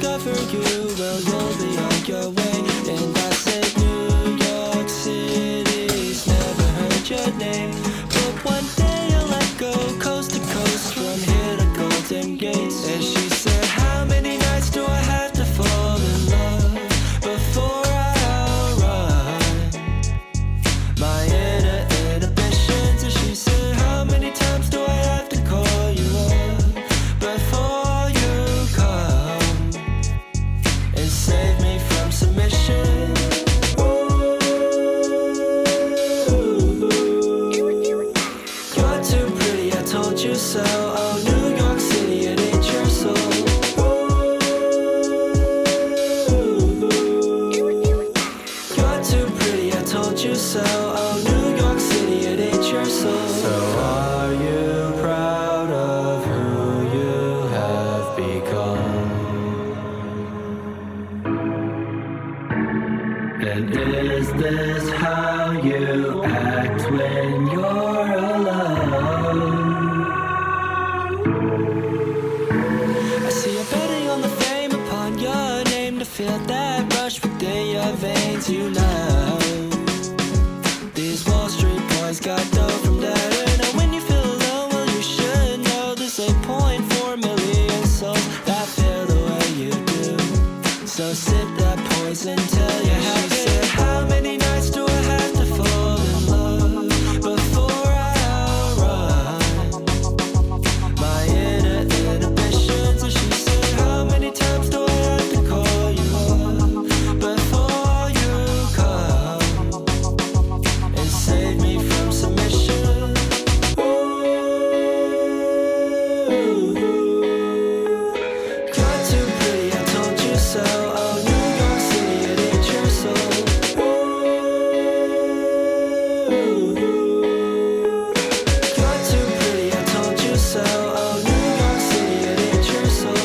discover you, well, you'll be on your way. And I said, New York City's never heard your name, but one day you'll let go, coast to coast, from here to Golden Gates. And she said, how many nights do I have to fall in love before I'll run my inhibitions? And she said, how many times do I have to call you up before you come and save me from submission? You're too pretty, I told you so. Oh, New York City, it ain't your soul. You're too pretty, I told you so. Oh, New York City, it ain't your soul. So are you proud of who you have become? And is this how you act when you're alone? I see you betting on the fame upon your name to feel that rush within your veins. You know these Wall Street boys got dough from that. And when you feel alone, well, you should know there's 8.4 million souls that feel the way you do. So sip that poison till you're happy. She said, how many nights do I have to fall in love before I'll run my inhibitions? And she said, how many times do I have to call you up before you come and save me from submission? You're too pretty, I told you so. Oh, New York City, it ain't your soul. You're too pretty, I told you so. Oh, New York City, it ain't your soul.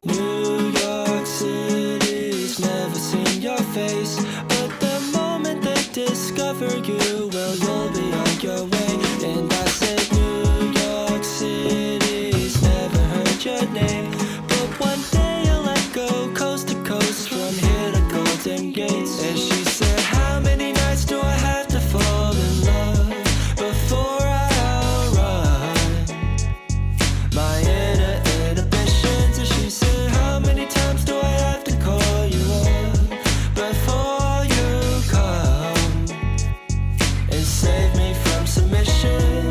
New York City's never seen your face, but the moment they discover you, well, you'll be on your way. And I said, New York City's never heard your name, but one day you'll let go, coast to coast, from here to Golden Gates. And she said, how many nights do I have to fall in love before I'll run my inhibitions? And she said, how many times do I have to call you up before you come and save me from submission?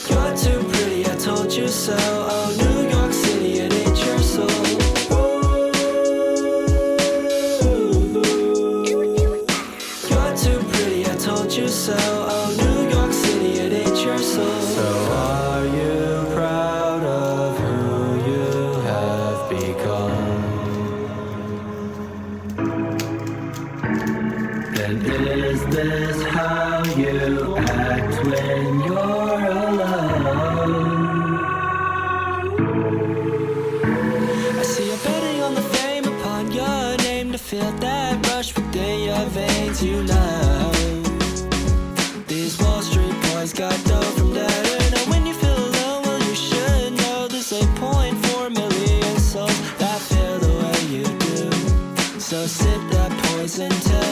You're too pretty, I told you so. Oh, New York City, it ain't your soul. You're too pretty, I told you so. Oh, New York City, it ain't your soul. So are you proud of who you have become? And is this how you act when you're alone? I see you betting on the fame upon your name to feel that rush within your veins. You know these Wall Street boys got dough from that. And when you feel alone, well, you should know there's 8.4 million souls that feel the way you do. So sip that poison till